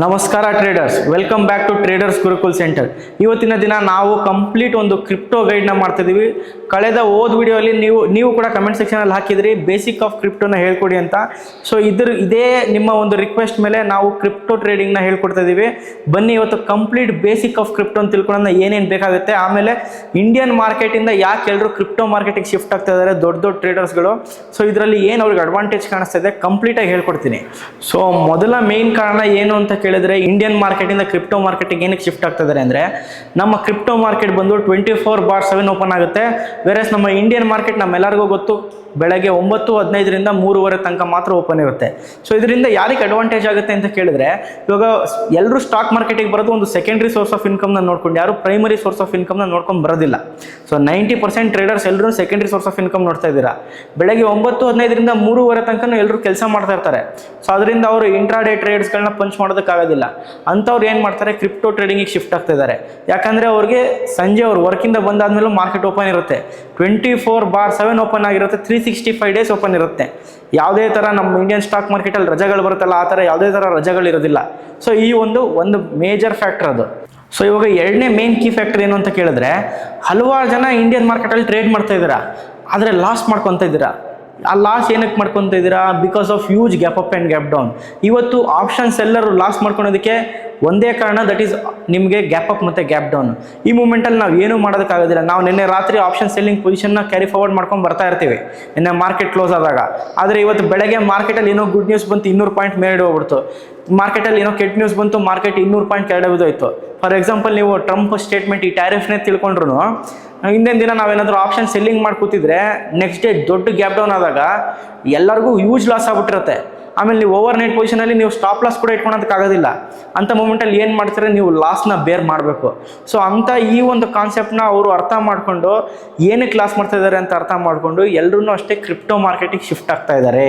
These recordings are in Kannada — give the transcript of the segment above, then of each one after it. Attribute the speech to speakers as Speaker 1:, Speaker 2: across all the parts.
Speaker 1: ನಮಸ್ಕಾರ traders, welcome back to traders Gurukul centre. ಇವತ್ತಿನ ದಿನ ನಾವು ಕಂಪ್ಲೀಟ್ ಒಂದು ಕ್ರಿಪ್ಟೋ ಗೈಡ್ನ ಮಾಡ್ತಿದ್ದೀವಿ. ಕಳೆದ ವಿಡಿಯೋಲಿ ನೀವು ಕೂಡ ಕಮೆಂಟ್ ಸೆಕ್ಷನಲ್ಲಿ ಹಾಕಿದ್ರಿ ಬೇಸಿಕ್ ಆಫ್ ಕ್ರಿಪ್ಟೋನ ಹೇಳ್ಕೊಡಿ ಅಂತ. ಸೊ ಇದೇ ನಿಮ್ಮ ಒಂದು ರಿಕ್ವೆಸ್ಟ್ ಮೇಲೆ ನಾವು ಕ್ರಿಪ್ಟೋ ಟ್ರೇಡಿಂಗ್ನ ಹೇಳ್ಕೊಡ್ತಾ ಇದ್ದೀವಿ. ಬನ್ನಿ ಇವತ್ತು ಕಂಪ್ಲೀಟ್ ಬೇಸಿಕ್ ಆಫ್ ಕ್ರಿಪ್ಟೋ ಅಂತ ತಿಳ್ಕೊಳ್ಳೋಣ, ಏನೇನು ಬೇಕಾಗುತ್ತೆ. ಆಮೇಲೆ ಇಂಡಿಯನ್ ಮಾರ್ಕೆಟಿಂದ ಯಾಕೆ ಎಲ್ಲರೂ ಕ್ರಿಪ್ಟೋ ಮಾರ್ಕೆಟಿಗೆ ಶಿಫ್ಟ್ ಆಗ್ತಾ ಇದ್ದಾರೆ ದೊಡ್ಡ ಟ್ರೇಡರ್ಸ್ಗಳು. ಸೊ ಇದರಲ್ಲಿ ಏನು ಅವ್ರಿಗೆ ಅಡ್ವಾಂಟೇಜ್ ಕಾಣಿಸ್ತಾ ಇದೆ ಕಂಪ್ಲೀಟಾಗಿ ಹೇಳ್ಕೊಡ್ತೀನಿ. ಸೊ ಮೊದಲ ಮೇನ್ ಕಾರಣ ಏನು ಅಂತ ಕೇಳಿದ್ರೆ, ಇಂಡಿಯನ್ ಮಾರ್ಕೆಟಿಂದ ಕ್ರಿಪ್ಟೋ ಮಾರ್ಕೆಟಿಗೆ ಏನಕ್ಕೆ ಶಿಫ್ಟ್ ಆಗ್ತಾ ಇದ್ದಾರೆ ಅಂದರೆ, ನಮ್ಮ ಕ್ರಿಪ್ಟೋ ಮಾರ್ಕೆಟ್ ಬಂದು 24/7 ಓಪನ್ ಆಗುತ್ತೆ. ವೇರೆಸ್ ನಮ್ಮ ಇಂಡಿಯನ್ ಮಾರ್ಕೆಟ್ ನಮ್ಮೆಲ್ಲರಿಗೂ ಗೊತ್ತು, ಬೆಳಗ್ಗೆ 9:15ರಿಂದ 3:00 ತನಕ ಮಾತ್ರ ಓಪನ್ ಇರುತ್ತೆ. ಸೊ ಇದರಿಂದ ಯಾರಿಗೆ ಅಡ್ವಾಂಟೇಜ್ ಆಗುತ್ತೆ ಅಂತ ಕೇಳಿದ್ರೆ, ಇವಾಗ ಎಲ್ಲರೂ ಸ್ಟಾಕ್ ಮಾರ್ಕೆಟಿಗೆ ಬರೋದು ಒಂದು ಸೆಕೆಂಡ್ರಿ ಸೋರ್ಸ್ ಆಫ್ ಇನ್ಕಮ್ನ ನೋಡ್ಕೊಂಡು, ಯಾರು ಪ್ರೈಮರಿ ಸೋರ್ಸ್ ಆಫ್ ಇನ್ಕಮ್ನ ನೋಡ್ಕೊಂಡು ಬರೋದಿಲ್ಲ. ಸೊ 90% ಟ್ರೇಡರ್ಸ್ ಎಲ್ಲರೂ ಸೆಕೆಂಡ್ರಿ ಸೋರ್ಸ್ ಆಫ್ ಇನ್ಕಮ್ ನೋಡ್ತಾ ಇದ್ದೀರಾ. ಬೆಳಗ್ಗೆ 9:15ರಿಂದ 3:00 ತನಕ ಎಲ್ಲರೂ ಕೆಲಸ ಮಾಡ್ತಾ ಇರ್ತಾರೆ. ಸೊ ಅದರಿಂದ ಅವರು ಇಂಟ್ರಾಡೇ ಟ್ರೇಡ್ಸ್ಗಳನ್ನ ಪಂಚ್ ಮಾಡೋದಕ್ಕಾಗೋದಿಲ್ಲ. ಅಂಥವ್ರು ಏನು ಮಾಡ್ತಾರೆ, ಕ್ರಿಪ್ಟೋ ಟ್ರೇಡಿಂಗಿಗೆ ಶಿಫ್ಟ್ ಆಗ್ತಾ ಇದ್ದಾರೆ. ಯಾಕಂದರೆ ಅವ್ರಿಗೆ ಸಂಜೆ ಅವ್ರು ವರ್ಕಿಂದ ಬಂದಾದ್ಮೇಲೂ ಮಾರ್ಕೆಟ್ ಓಪನ್ ಇರುತ್ತೆ. 24/7 ಓಪನ್ ಆಗಿರುತ್ತೆ. 365 ಡೇಸ್ ಓಪನ್ ಇರುತ್ತೆ. ಯಾವುದೇ ಥರ ನಮ್ಮ ಇಂಡಿಯನ್ ಸ್ಟಾಕ್ ಮಾರ್ಕೆಟಲ್ಲಿ ರಜೆಗಳು ಬರುತ್ತಲ್ಲ, ಆ ಥರ ಯಾವುದೇ ಥರ ರಜೆಗಳಿರೋದಿಲ್ಲ. ಸೊ ಈ ಒಂದು ಮೇಜರ್ ಫ್ಯಾಕ್ಟರ್ ಅದು. ಸೊ ಇವಾಗ ಎರಡನೇ ಮೇನ್ ಕೀ ಫ್ಯಾಕ್ಟರ್ ಏನು ಅಂತ ಕೇಳಿದ್ರೆ, ಹಲವಾರು ಜನ ಇಂಡಿಯನ್ ಮಾರ್ಕೆಟಲ್ಲಿ ಟ್ರೇಡ್ ಮಾಡ್ತಾ ಇದ್ದೀರಾ, ಆದರೆ ಲಾಸ್ ಮಾಡ್ಕೊತಾ ಇದ್ದೀರಾ. ಆ ಲಾಸ್ ಏನಕ್ಕೆ ಮಾಡ್ಕೊತ ಇದ್ದೀರಾ? Because of huge gap up and gap down. ಇವತ್ತು ಆಪ್ಷನ್ಸ್ ಎಲ್ಲರೂ ಲಾಸ್ ಮಾಡ್ಕೊಳೋದಕ್ಕೆ ಒಂದೇ ಕಾರಣ, ದಟ್ ಈಸ್ ನಿಮಗೆ ಗ್ಯಾಪ್ ಅಪ್ ಮತ್ತು ಗ್ಯಾಪ್ ಡೌನ್. ಈ ಮೂಮೆಂಟಲ್ಲಿ ನಾವು ಏನೂ ಮಾಡೋದಕ್ಕಾಗೋದಿಲ್ಲ. ನಾವು ನಿನ್ನೆ ರಾತ್ರಿ ಆಪ್ಷನ್ ಸೆಲ್ಲಿಂಗ್ ಪೊಸಿಷನ್ನ ಕ್ಯಾರಿ ಫಾರ್ವರ್ಡ್ ಮಾಡ್ಕೊಂಡು ಬರ್ತಾ ಇರ್ತೀವಿ ನಿನ್ನೆ ಮಾರ್ಕೆಟ್ ಕ್ಲೋಸ್ ಆದಾಗ. ಆದರೆ ಇವತ್ತು ಬೆಳಗ್ಗೆ ಮಾರ್ಕೆಟಲ್ಲಿ ಏನೋ ಗುಡ್ ನ್ಯೂಸ್ ಬಂತು, 200 ಪಾಯಿಂಟ್ ಮೇಲೆ ಹೋಗ್ಬಿಡ್ತು. ಮಾರ್ಕೆಟಲ್ಲಿ ಏನೋ ಕೆಟ್ಟ ನ್ಯೂಸ್ ಬಂತು, ಮಾರ್ಕೆಟ್ 200 ಪಾಯಿಂಟ್ ಕೆಳಗೆ ಬಿದ್ದೋಯ್ತು. ಫಾರ್ ಎಕ್ಸಾಂಪಲ್, ನೀವು ಟ್ರಂಪ್ ಸ್ಟೇಟ್ಮೆಂಟ್ ಈ ಟ್ಯಾರಿಫ್ನೇ ತಿಳ್ಕೊಂಡ್ರು, ಹಿಂದಿನ ದಿನ ನಾವೇನಾದರೂ ಆಪ್ಷನ್ ಸೆಲ್ಲಿಂಗ್ ಮಾಡಿ ಕೂತಿದ್ರೆ ನೆಕ್ಸ್ಟ್ ಡೇ ದೊಡ್ಡ ಗ್ಯಾಪ್ ಡೌನ್ ಆದಾಗ ಎಲ್ಲರಿಗೂ ಹ್ಯೂಜ್ ಲಾಸ್ ಆಗ್ಬಿಟ್ಟಿರುತ್ತೆ. ಆಮೇಲೆ ನೀವು ಓವರ್ ನೈಟ್ ಪೊಸಿಷನಲ್ಲಿ ನೀವು ಸ್ಟಾಪ್ ಲಾಸ್ ಕೂಡ ಇಟ್ಕೊಳೋದಕ್ಕಾಗೋದಿಲ್ಲ. ಅಂಥ ಮೂಮೆಂಟಲ್ಲಿ ಏನು ಮಾಡ್ತಾರೆ, ನೀವು ಲಾಸ್ನ ಬೇರ್ ಮಾಡಬೇಕು. ಸೊ ಅಂಥ ಈ ಒಂದು ಕಾನ್ಸೆಪ್ಟ್ನ ಅವರು ಅರ್ಥ ಮಾಡಿಕೊಂಡು, ಏನಕ್ಕೆ ಲಾಸ್ ಮಾಡ್ತಾ ಇದ್ದಾರೆ ಅಂತ ಅರ್ಥ ಮಾಡಿಕೊಂಡು ಎಲ್ಲರೂ ಅಷ್ಟೇ ಕ್ರಿಪ್ಟೋ ಮಾರ್ಕೆಟಿಗೆ ಶಿಫ್ಟ್ ಆಗ್ತಾ ಇದ್ದಾರೆ.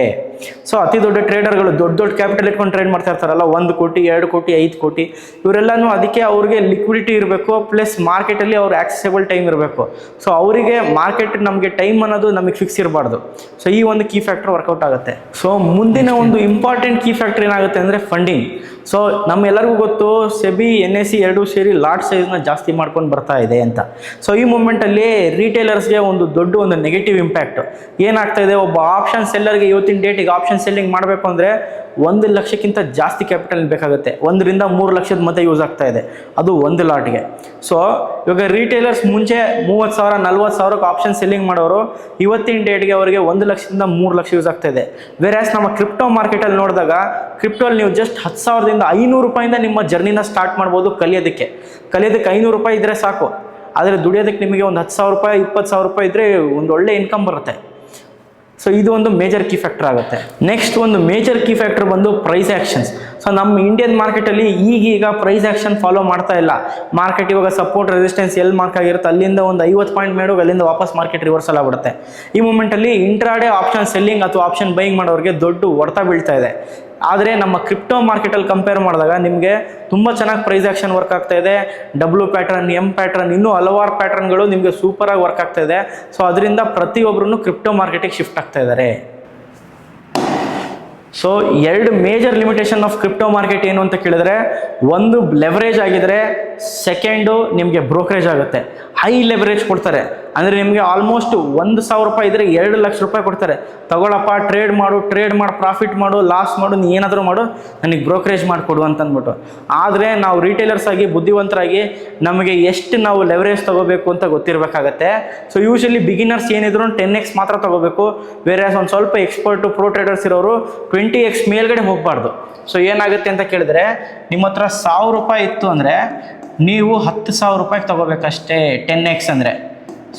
Speaker 1: ಸೊ ಅತಿ ದೊಡ್ಡ ಟ್ರೇಡರ್ಗಳು ದೊಡ್ಡ ಕ್ಯಾಪಿಟಲ್ ಇಟ್ಕೊಂಡು ಟ್ರೇಡ್ ಮಾಡ್ತಾ ಇರ್ತಾರಲ್ಲ, 1 ಕೋಟಿ 2 ಕೋಟಿ 5 ಕೋಟಿ, ಇವರೆಲ್ಲನೂ ಅದಕ್ಕೆ ಅವ್ರಿಗೆ ಲಿಕ್ವಿಡಿಟಿ ಇರಬೇಕು, ಪ್ಲಸ್ ಮಾರ್ಕೆಟಲ್ಲಿ ಅವ್ರ ಆಕ್ಸೆಸಬಲ್ ಟೈಮ್ ಇರಬೇಕು. ಸೊ ಅವರಿಗೆ ಮಾರ್ಕೆಟ್ ನಮಗೆ ಟೈಮ್ ಅನ್ನೋದು ನಮಗೆ ಫಿಕ್ಸ್ ಇರಬಾರ್ದು. ಸೊ ಈ ಒಂದು ಕೀ ಫ್ಯಾಕ್ಟರ್ ವರ್ಕೌಟ್ ಆಗುತ್ತೆ. ಸೊ ಮುಂದಿನ ಒಂದು ಇಂಪಾರ್ಟೆಂಟ್ ಕೀ ಫ್ಯಾಕ್ಟರ್ ಏನಾಗುತ್ತೆ ಅಂದರೆ ಫಂಡಿಂಗ್. ಸೊ ನಮ್ಮೆಲ್ಲರಿಗೂ ಗೊತ್ತು, ಸೆಬಿ NSE ಎರಡೂ ಸೇರಿ ಲಾಟ್ ಸೈಜ್ನ ಜಾಸ್ತಿ ಮಾಡ್ಕೊಂಡು ಬರ್ತಾ ಇದೆ ಅಂತ. ಸೊ ಈ ಮೂಮೆಂಟಲ್ಲಿ ರಿಟೇಲರ್ಸ್ಗೆ ಒಂದು ನೆಗೆಟಿವ್ ಇಂಪ್ಯಾಕ್ಟ್ ಏನಾಗ್ತಾ ಇದೆ, ಒಬ್ಬ ಆಪ್ಷನ್ ಸೆಲ್ಲರ್ಗೆ ಇವತ್ತಿನ ಡೇಟಿಗೆ ಆಪ್ಷನ್ ಸೆಲ್ಲಿಂಗ್ ಮಾಡಬೇಕು ಅಂದರೆ 1 ಲಕ್ಷಕ್ಕಿಂತ ಜಾಸ್ತಿ ಕ್ಯಾಪಿಟಲ್ ಬೇಕಾಗುತ್ತೆ. 1 ರಿಂದ 3 ಲಕ್ಷದ ಮಧ್ಯೆ ಯೂಸ್ ಆಗ್ತಾ ಇದೆ, ಅದು ಒಂದು ಲಾಟ್ಗೆ. ಸೊ ಇವಾಗ ರಿಟೇಲರ್ಸ್ ಮುಂಚೆ 30,000 40,000ಕ್ಕೆ ಆಪ್ಷನ್ ಸೆಲ್ಲಿಂಗ್ ಮಾಡೋರು ಇವತ್ತಿನ ಡೇಟ್ಗೆ ಅವರಿಗೆ 1 ಲಕ್ಷದಿಂದ 3 ಲಕ್ಷ ಯೂಸ್ ಆಗ್ತಾ ಇದೆ. ವೇರ್ಯಾಸ್ ನಮ್ಮ ಕ್ರಿಪ್ಟೋ ಮಾರ್ಕೆಟಲ್ಲಿ ನೋಡಿದಾಗ, ಕ್ರಿಪ್ಟೋಲ್ಲಿ ನೀವು ಜಸ್ಟ್ 10,000ದಿಂದ 500 ರೂಪಾಯಿಂದ ನಿಮ್ಮ ಜರ್ನಿನ ಸ್ಟಾರ್ಟ್ ಮಾಡ್ಬೋದು. ಕಲಿಯೋದಕ್ಕೆ 500 ರೂಪಾಯಿ ಇದ್ದರೆ ಸಾಕು. ಆದರೆ ದುಡಿಯೋದಕ್ಕೆ ನಿಮಗೆ ಒಂದು 10,000 ರೂಪಾಯಿ 20,000 ರೂಪಾಯಿ ಇದ್ದರೆ ಒಂದು ಒಳ್ಳೆ ಇನ್ಕಮ್ ಬರುತ್ತೆ. ಸೊ ಇದು ಒಂದು ಮೇಜರ್ ಕೀ ಫ್ಯಾಕ್ಟರ್ ಆಗುತ್ತೆ. ನೆಕ್ಸ್ಟ್ ಒಂದು ಮೇಜರ್ ಕೀ ಫ್ಯಾಕ್ಟರ್ ಬಂದು ಪ್ರೈಸ್ ಆ್ಯಕ್ಷನ್ಸ್. ಸೊ ನಮ್ಮ ಇಂಡಿಯನ್ ಮಾರ್ಕೆಟಲ್ಲಿ ಈಗೀಗ ಪ್ರೈಸ್ ಆ್ಯಕ್ಷನ್ ಫಾಲೋ ಮಾಡ್ತಾ ಇಲ್ಲ. ಮಾರ್ಕೆಟ್ ಇವಾಗ ಸಪೋರ್ಟ್ ರೆಸಿಸ್ಟೆನ್ಸ್ ಎಲ್ಲಿ ಮಾರ್ಕ್ ಆಗಿರುತ್ತೆ ಅಲ್ಲಿಂದ ಒಂದು 50 ಪಾಯಿಂಟ್ ಮೇಡೋಗಿ ಅಲ್ಲಿಂದ ವಾಪಸ್ ಮಾರ್ಕೆಟ್ ರಿವರ್ಸಲ್ ಆಗ್ಬಿಡುತ್ತೆ. ಈ ಮೂಮೆಂಟಲ್ಲಿ ಇಂಟ್ರಾಡೇ ಆಪ್ಷನ್ ಸೆಲ್ಲಿಂಗ್ ಅಥವಾ ಆಪ್ಷನ್ ಬೈಯಿಂಗ್ ಮಾಡೋರಿಗೆ ದೊಡ್ಡ ಹೊಡೆತ ಬೀಳ್ತಾ ಇದೆ. ಆದರೆ ನಮ್ಮ ಕ್ರಿಪ್ಟೋ ಮಾರ್ಕೆಟಲ್ಲಿ ಕಂಪೇರ್ ಮಾಡಿದಾಗ ನಿಮಗೆ ತುಂಬ ಚೆನ್ನಾಗಿ ಪ್ರೈಸ್ ಆ್ಯಕ್ಷನ್ ವರ್ಕ್ ಆಗ್ತಾ ಇದೆ. W ಪ್ಯಾಟ್ರನ್, M ಪ್ಯಾಟ್ರನ್, ಇನ್ನೂ ಹಲವಾರು ಪ್ಯಾಟ್ರನ್ಗಳು ನಿಮಗೆ ಸೂಪರಾಗಿ ವರ್ಕ್ ಆಗ್ತಾ ಇದೆ. ಸೊ ಅದರಿಂದ ಪ್ರತಿಯೊಬ್ಬರೂ ಕ್ರಿಪ್ಟೋ ಮಾರ್ಕೆಟಿಗೆ ಶಿಫ್ಟ್ ಆಗ್ತಾ ಇದ್ದಾರೆ. So 2 major limitation of crypto market ಏನು ಅಂತ ಕೇಳಿದ್ರೆ, ಒಂದು ಲೆವರೇಜ್ ಆಗಿದ್ರೆ, ಸೆಕೆಂಡು ನಿಮಗೆ ಬ್ರೋಕರೇಜ್ ಆಗುತ್ತೆ. ಹೈ ಲೆವರೇಜ್ ಕೊಡ್ತಾರೆ ಅಂದರೆ ನಿಮಗೆ ಆಲ್ಮೋಸ್ಟ್ 1,000 ರೂಪಾಯಿ ಇದ್ದರೆ 2 ಲಕ್ಷ ರೂಪಾಯಿ ಕೊಡ್ತಾರೆ. ತಗೊಳಪ್ಪ, ಟ್ರೇಡ್ ಮಾಡು, ಪ್ರಾಫಿಟ್ ಮಾಡು, ಲಾಸ್ ಮಾಡು, ನೀ ಏನಾದರೂ ಮಾಡು, ನನಗೆ ಬ್ರೋಕರೇಜ್ ಮಾಡಿಕೊಡು ಅಂತಂದ್ಬಿಟ್ಟು. ಆದರೆ ನಾವು ರಿಟೇಲರ್ಸ್ ಆಗಿ ಬುದ್ಧಿವಂತರಾಗಿ ನಮಗೆ ಎಷ್ಟು ನಾವು ಲೆವರೇಜ್ ತೊಗೋಬೇಕು ಅಂತ ಗೊತ್ತಿರಬೇಕಾಗತ್ತೆ. ಸೊ ಯೂಶಲಿ ಬಿಗಿನರ್ಸ್ ಏನಿದ್ರು 10x ಮಾತ್ರ ತೊಗೋಬೇಕು. ಬೇರೆ ಒಂದು ಸ್ವಲ್ಪ ಎಕ್ಸ್ಪರ್ಟು ಪ್ರೋ ಟ್ರೇಡರ್ಸ್ ಇರೋರು 20x ಮೇಲ್ಗಡೆ ಹೋಗಬಾರ್ದು. ಸೊ ಏನಾಗುತ್ತೆ ಅಂತ ಕೇಳಿದ್ರೆ, ನಿಮ್ಮ ಹತ್ರ 1,000 ರೂಪಾಯಿ ಇತ್ತು ಅಂದರೆ ನೀವು 10,000 ರೂಪಾಯಿಗೆ ತೊಗೋಬೇಕಷ್ಟೇ 10x ಅಂದರೆ.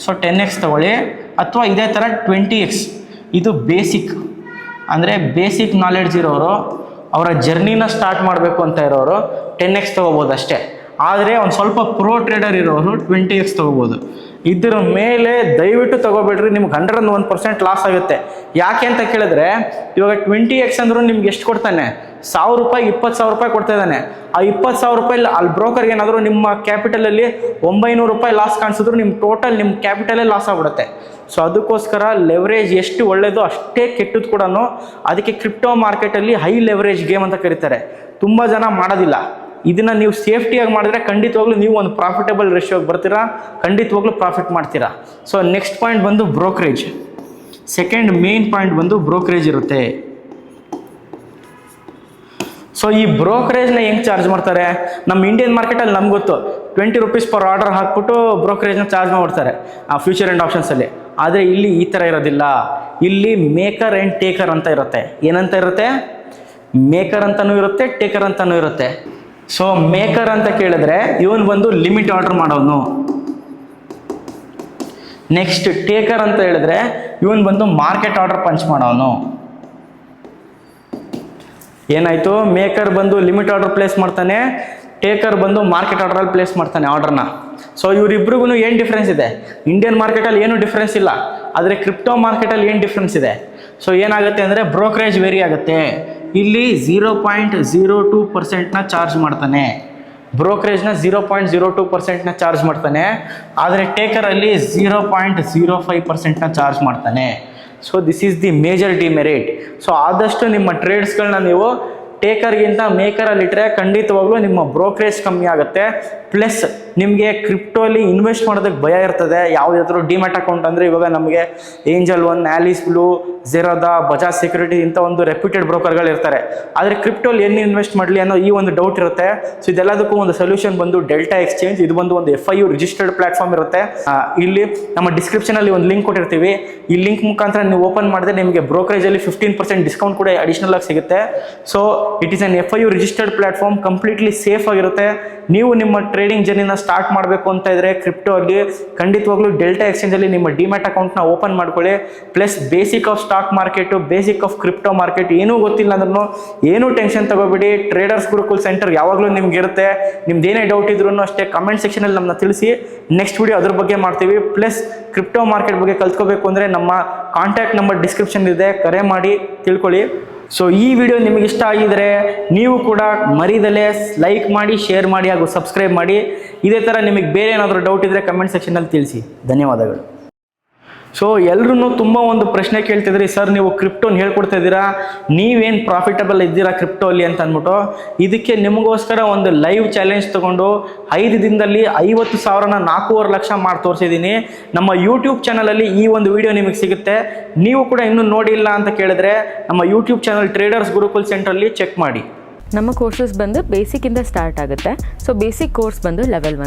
Speaker 1: ಸೊ 10x ತೊಗೊಳ್ಳಿ, ಅಥವಾ ಇದೇ ಥರ 20x. ಇದು ಬೇಸಿಕ್ ಅಂದರೆ ಬೇಸಿಕ್ ನಾಲೆಡ್ಜ್ ಇರೋರು, ಅವರ ಜರ್ನಿನ ಸ್ಟಾರ್ಟ್ ಮಾಡಬೇಕು ಅಂತ ಇರೋರು 10x ತೊಗೋಬೋದು ಅಷ್ಟೇ. ಆದರೆ ಒಂದು ಸ್ವಲ್ಪ ಪ್ರೋ ಟ್ರೇಡರ್ ಇರೋರು 20x ತೊಗೋಬೋದು. ಇದ್ರ ಮೇಲೆ ದಯವಿಟ್ಟು ತಗೋಬೇಡ್ರಿ, ನಿಮ್ಗೆ 101% ಲಾಸ್ ಆಗುತ್ತೆ. ಯಾಕೆ ಅಂತ ಕೇಳಿದ್ರೆ ಇವಾಗ 20x ಅಂದ್ರೂ ನಿಮ್ಗೆ ಎಷ್ಟು ಕೊಡ್ತಾನೆ, 1000 ರೂಪಾಯಿ 20,000 ರೂಪಾಯಿ ಕೊಡ್ತಾ ಇದ್ದಾನೆ. ಆ 20,000 ರೂಪಾಯಿ ಅಲ್ಲಿ ಬ್ರೋಕರ್ಗೆ ಏನಾದರೂ ನಿಮ್ಮ ಕ್ಯಾಪಿಟಲಲ್ಲಿ 900 ರೂಪಾಯಿ ಲಾಸ್ ಕಾಣಿಸಿದ್ರು ನಿಮ್ಮ ಟೋಟಲ್ ನಿಮ್ಮ ಕ್ಯಾಪಿಟಲೇ ಲಾಸ್ ಆಗ್ಬಿಡುತ್ತೆ. ಸೊ ಅದಕ್ಕೋಸ್ಕರ ಲೆವರೇಜ್ ಎಷ್ಟು ಒಳ್ಳೆಯದು ಅಷ್ಟೇ ಕೆಟ್ಟದ್ದು ಕೂಡ. ಅದಕ್ಕೆ ಕ್ರಿಪ್ಟೋ ಮಾರ್ಕೆಟಲ್ಲಿ ಹೈ ಲೆವರೇಜ್ ಗೇಮ್ ಅಂತ ಕರೀತಾರೆ. ತುಂಬ ಜನ ಮಾಡೋದಿಲ್ಲ. ಇದನ್ನು ನೀವು ಸೇಫ್ಟಿಯಾಗಿ ಮಾಡಿದ್ರೆ ಖಂಡಿತವಾಗ್ಲೂ ನೀವು ಒಂದು ಪ್ರಾಫಿಟಬಲ್ ರೇಷಿಯೋಗೆ ಬರ್ತೀರಾ, ಖಂಡಿತವಾಗ್ಲೂ ಪ್ರಾಫಿಟ್ ಮಾಡ್ತೀರಾ. ಸೊ ನೆಕ್ಸ್ಟ್ ಪಾಯಿಂಟ್ ಬಂದು ಬ್ರೋಕರೇಜ್. ಸೆಕೆಂಡ್ ಮೇನ್ ಪಾಯಿಂಟ್ ಬಂದು ಬ್ರೋಕರೇಜ್ ಇರುತ್ತೆ. ಸೊ ಈ ಬ್ರೋಕರೇಜ್ನ ಹೆಂಗೆ ಚಾರ್ಜ್ ಮಾಡ್ತಾರೆ? ನಮ್ಮ ಇಂಡಿಯನ್ ಮಾರ್ಕೆಟಲ್ಲಿ ನಮ್ಗೆ ಗೊತ್ತು 20 ರೂಪೀಸ್ ಪರ್ ಆರ್ಡರ್ ಹಾಕ್ಬಿಟ್ಟು ಬ್ರೋಕರೇಜ್ನ ಚಾರ್ಜ್ ಮಾಡ್ತಾರೆ ಆ ಫ್ಯೂಚರ್ ಆ್ಯಂಡ್ ಆಪ್ಷನ್ಸಲ್ಲಿ. ಆದರೆ ಇಲ್ಲಿ ಈ ಥರ ಇರೋದಿಲ್ಲ. ಇಲ್ಲಿ ಮೇಕರ್ ಆ್ಯಂಡ್ ಟೇಕರ್ ಅಂತ ಇರುತ್ತೆ. ಏನಂತ ಇರುತ್ತೆ? ಮೇಕರ್ ಅಂತಲೂ ಇರುತ್ತೆ, ಟೇಕರ್ ಅಂತಲೂ ಇರುತ್ತೆ. ಸೊ ಮೇಕರ್ ಅಂತ ಕೇಳಿದ್ರೆ ಇವನು ಬಂದು ಲಿಮಿಟ್ ಆರ್ಡರ್ ಮಾಡೋನು. ನೆಕ್ಸ್ಟ್ ಟೇಕರ್ ಅಂತ ಹೇಳಿದ್ರೆ ಇವನು ಬಂದು ಮಾರ್ಕೆಟ್ ಆರ್ಡರ್ ಪಂಚ್ ಮಾಡೋನು. ಏನಾಯಿತು? ಮೇಕರ್ ಬಂದು ಲಿಮಿಟ್ ಆರ್ಡರ್ ಪ್ಲೇಸ್ ಮಾಡ್ತಾನೆ, ಟೇಕರ್ ಬಂದು ಮಾರ್ಕೆಟ್ ಆರ್ಡ್ರಲ್ಲಿ ಪ್ಲೇಸ್ ಮಾಡ್ತಾನೆ ಆರ್ಡರ್ನ. ಸೊ ಇವರಿಬ್ರಿಗೂ ಏನು ಡಿಫ್ರೆನ್ಸ್ ಇದೆ? ಇಂಡಿಯನ್ ಮಾರ್ಕೆಟಲ್ಲಿ ಏನೂ ಡಿಫ್ರೆನ್ಸ್ ಇಲ್ಲ, ಆದರೆ ಕ್ರಿಪ್ಟೋ ಮಾರ್ಕೆಟಲ್ಲಿ ಏನು ಡಿಫ್ರೆನ್ಸ್ ಇದೆ? ಸೊ ಏನಾಗುತ್ತೆ ಅಂದರೆ ಬ್ರೋಕರೇಜ್ ವೇರಿ ಆಗುತ್ತೆ. ಇಲ್ಲಿ 0.02%ನ ಚಾರ್ಜ್ ಮಾಡ್ತಾನೆ, ಬ್ರೋಕರೇಜ್ನ 0.02%ನ ಚಾರ್ಜ್ ಮಾಡ್ತಾನೆ. ಆದರೆ ಟೇಕರಲ್ಲಿ 0.05%ನ ಚಾರ್ಜ್ ಮಾಡ್ತಾನೆ. So this is the major demerit. So ಆದಷ್ಟು ನಿಮ್ಮ ಟ್ರೇಡ್ಸ್ಗಳನ್ನ ನೀವು ಟೇಕರ್ಗಿಂತ ಮೇಕರಲ್ಲಿ ಇಟ್ಟರೆ ಖಂಡಿತವಾಗ್ಲೂ ನಿಮ್ಮ ಬ್ರೋಕರೇಜ್ ಕಮ್ಮಿ ಆಗುತ್ತೆ. ಪ್ಲಸ್ ನಿಮಗೆ ಕ್ರಿಪ್ಟೋಲಿ ಇನ್ವೆಸ್ಟ್ ಮಾಡೋದಕ್ಕೆ ಭಯ ಇರ್ತದೆ. ಯಾವುದಾದ್ರೂ ಡಿಮ್ಯಾಟ್ ಅಕೌಂಟ್ ಅಂದರೆ ಇವಾಗ ನಮಗೆ Angel One, Alice Blue, Zerodha, Bajaj security ಇಂಥ ಒಂದು ರೆಪ್ಯೂಟೆಡ್ ಬ್ರೋಕರ್ಗಳು ಇರ್ತಾರೆ. ಆದರೆ ಕ್ರಿಪ್ಟೋಲಿ ಏನು ಇನ್ವೆಸ್ಟ್ ಮಾಡಲಿ ಅನ್ನೋ ಈ ಒಂದು ಡೌಟ್ ಇರುತ್ತೆ. ಸೊ ಇದೆಲ್ಲದಕ್ಕೂ ಒಂದು ಸೊಲ್ಯೂಷನ್ ಬಂದು ಡೆಲ್ಟಾ ಎಕ್ಸ್ಚೇಂಜ್. ಇದು ಬಂದು ಒಂದು FIU ರಿಜಿಸ್ಟರ್ಡ್ ಪ್ಲಾಟ್ಫಾರ್ಮ್ ಇರುತ್ತೆ. ಇಲ್ಲಿ ನಮ್ಮ ಡಿಸ್ಕ್ರಿಪ್ಷನಲ್ಲಿ ಒಂದು ಲಿಂಕ್ ಕೊಟ್ಟಿರ್ತೀವಿ. ಈ ಲಿಂಕ್ ಮುಖಾಂತರ ನೀವು ಓಪನ್ ಮಾಡಿದ್ರೆ ನಿಮಗೆ ಬ್ರೋಕರೇಜಲ್ಲಿ 15% ಡಿಸ್ಕೌಂಟ್ ಕೂಡ ಅಡಿಷನಲ್ ಆಗಿ ಸಿಗುತ್ತೆ. So it is an FIU registered platform, completely safe ಆಗಿರುತ್ತೆ. ನೀವು ನಿಮ್ಮ ಟ್ರೇಡಿಂಗ್ ಜರ್ನಿನ ಸ್ಟಾರ್ಟ್ ಮಾಡಬೇಕು ಅಂತ ಇದ್ರೆ ಕ್ರಿಪ್ಟೋ ಅಲ್ಲಿ ಖಂಡಿತವಾಗ್ಲೂ ಡೆಲ್ಟಾ ಎಕ್ಸ್ಚೇಂಜಲ್ಲಿ ನಿಮ್ಮ ಡಿಮ್ಯಾಟ್ ಅಕೌಂಟ್ನ ಓಪನ್ ಮಾಡ್ಕೊಳ್ಳಿ. Plus basic of stock market, basic of crypto market ಏನೂ ಗೊತ್ತಿಲ್ಲ ಅಂದ್ರೂ ಏನೂ ಟೆನ್ಷನ್ ತಗೋಬೇಡಿ. ಟ್ರೇಡರ್ಸ್ ಗುರುಕುಲ್ ಸೆಂಟರ್ ಯಾವಾಗಲೂ ನಿಮ್ಗೆ ಇರುತ್ತೆ. ನಿಮ್ದು ಏನೇ ಡೌಟ್ ಇದ್ರೂ ಅಷ್ಟೇ ಕಮೆಂಟ್ ಸೆಕ್ಷನಲ್ಲಿ ನಮ್ಮನ್ನ ತಿಳಿಸಿ. ನೆಕ್ಸ್ಟ್ ವಿಡಿಯೋ ಅದ್ರ ಬಗ್ಗೆ ಮಾಡ್ತೀವಿ. ಪ್ಲಸ್ ಕ್ರಿಪ್ಟೋ ಮಾರ್ಕೆಟ್ ಬಗ್ಗೆ ಕಲ್ತ್ಕೋಬೇಕು ಅಂದರೆ ನಮ್ಮ ಕಾಂಟ್ಯಾಕ್ಟ್ ನಂಬರ್ ಡಿಸ್ಕ್ರಿಪ್ಷನ್ ಇದೆ, ಕರೆ ಮಾಡಿ ತಿಳ್ಕೊಳ್ಳಿ. ಸೊ ಈ ವಿಡಿಯೋ ನಿಮಗೆ ಇಷ್ಟ ಆಗಿದರೆ ನೀವು ಕೂಡ ಮರಿದಲೇ ಲೈಕ್ ಮಾಡಿ, ಶೇರ್ ಮಾಡಿ ಹಾಗೂ ಸಬ್ಸ್ಕ್ರೈಬ್ ಮಾಡಿ. ಇದೇ ಥರ ನಿಮಗೆ ಬೇರೆ ಏನಾದರೂ ಡೌಟ್ ಇದ್ದರೆ ಕಮೆಂಟ್ ಸೆಕ್ಷನಲ್ಲಿ ತಿಳಿಸಿ. ಧನ್ಯವಾದಗಳು. ಸೊ ಎಲ್ಲರೂ ತುಂಬ ಒಂದು ಪ್ರಶ್ನೆ ಕೇಳ್ತಿದ್ರಿ, ಸರ್ ನೀವು ಕ್ರಿಪ್ಟೋನ ಹೇಳ್ಕೊಡ್ತಾ ಇದ್ದೀರಾ, ನೀವೇನು ಪ್ರಾಫಿಟಬಲ್ ಇದ್ದೀರಾ ಕ್ರಿಪ್ಟೋಲ್ಲಿ ಅಂತ ಅಂದ್ಬಿಟ್ಟು. ಇದಕ್ಕೆ ನಿಮಗೋಸ್ಕರ ಒಂದು ಲೈವ್ ಚಾಲೆಂಜ್ ತೊಗೊಂಡು 5 ದಿನದಲ್ಲಿ 50,000ನ 4.5 ಲಕ್ಷ ಮಾಡಿ ತೋರಿಸಿದ್ದೀನಿ. ನಮ್ಮ ಯೂಟ್ಯೂಬ್ ಚಾನಲಲ್ಲಿ ಈ ಒಂದು ವಿಡಿಯೋ ನಿಮಗೆ ಸಿಗುತ್ತೆ. ನೀವು ಕೂಡ ಇನ್ನೂ ನೋಡಿಲ್ಲ ಅಂತ ಕೇಳಿದ್ರೆ ನಮ್ಮ ಯೂಟ್ಯೂಬ್ ಚಾನಲ್ ಟ್ರೇಡರ್ಸ್ ಗುರುಕುಲ್ ಸೆಂಟ್ರಲ್ಲಿ ಚೆಕ್ ಮಾಡಿ.
Speaker 2: ನಮ್ಮ ಕೋರ್ಸಸ್ ಬಂದು ಬೇಸಿಕ್ಕಿಂದ ಸ್ಟಾರ್ಟ್ ಆಗುತ್ತೆ. ಸೊ ಬೇಸಿಕ್ ಕೋರ್ಸ್ ಬಂದು ಲೆವೆಲ್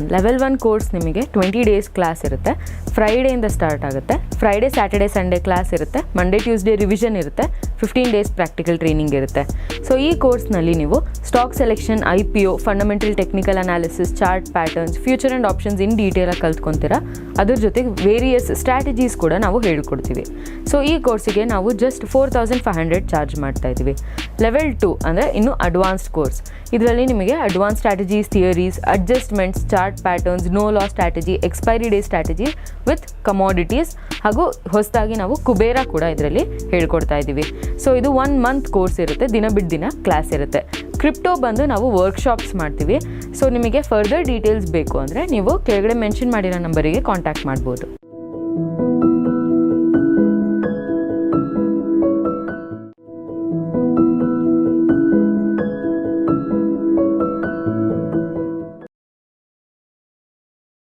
Speaker 2: 1 ಕೋರ್ಸ್ ನಿಮಗೆ 20 ಡೇಸ್ ಕ್ಲಾಸ್ ಇರುತ್ತೆ. ಫ್ರೈಡೆಯಿಂದ ಸ್ಟಾರ್ಟ್ ಆಗುತ್ತೆ. ಫ್ರೈಡೆ, ಸ್ಯಾಟರ್ಡೆ, ಸಂಡೇ ಕ್ಲಾಸ್ ಇರುತ್ತೆ. ಮಂಡೇ, ಟ್ಯೂಸ್ಡೇ ರಿವಿಷನ್ ಇರುತ್ತೆ. 15 ಡೇಸ್ ಪ್ರಾಕ್ಟಿಕಲ್ ಟ್ರೈನಿಂಗ್ ಇರುತ್ತೆ. ಸೊ ಈ ಕೋರ್ಸ್ನಲ್ಲಿ ನೀವು stock selection, IPO, fundamental technical analysis, chart patterns, future and options in ಡೀಟೇಲಾಗಿ ಕಲ್ತ್ಕೊತೀರಾ. ಅದ್ರ ಜೊತೆಗೆ ವೇರಿಯಸ್ ಸ್ಟ್ರಾಟಜೀಸ್ ಕೂಡ ನಾವು ಹೇಳ್ಕೊಡ್ತೀವಿ. ಸೊ ಈ ಕೋರ್ಸಿಗೆ ನಾವು ಜಸ್ಟ್ 4,500 ಚಾರ್ಜ್ ಮಾಡ್ತಾ ಇದ್ದೀವಿ. ಲೆವೆಲ್ 2 ಅಂದರೆ ಇನ್ನು ಅಡ್ವಾನ್ಸ್ಡ್ ಕೋರ್ಸ್. ಇದರಲ್ಲಿ ನಿಮಗೆ advance strategies, theories, adjustments, chart patterns, no loss strategy, expiry day strategy with commodities ಹಾಗೂ ಹೊಸದಾಗಿ ನಾವು ಕುಬೇರ ಕೂಡ ಇದರಲ್ಲಿ ಹೇಳ್ಕೊಡ್ತಾ ಇದ್ದೀವಿ. ಸೊ ಇದು 1 ಮಂತ್ ಕೋರ್ಸ್ ಇರುತ್ತೆ. ದಿನ ಬಿಟ್ಟು ದಿನ ಕ್ಲಾಸ್ ಇರುತ್ತೆ. ಕ್ರಿಪ್ಟೋ ಬಂದು ನಾವು ವರ್ಕ್ಶಾಪ್ಸ್ ಮಾಡ್ತೀವಿ. ಸೊ ನಿಮಗೆ ಫರ್ದರ್ ಡೀಟೇಲ್ಸ್ ಬೇಕು ಅಂದರೆ ನೀವು ಕೆಳಗಡೆ ಮೆನ್ಷನ್ ಮಾಡಿರೋ ನಂಬರಿಗೆ ಕಾಂಟ್ಯಾಕ್ಟ್ ಮಾಡ್ಬೋದು.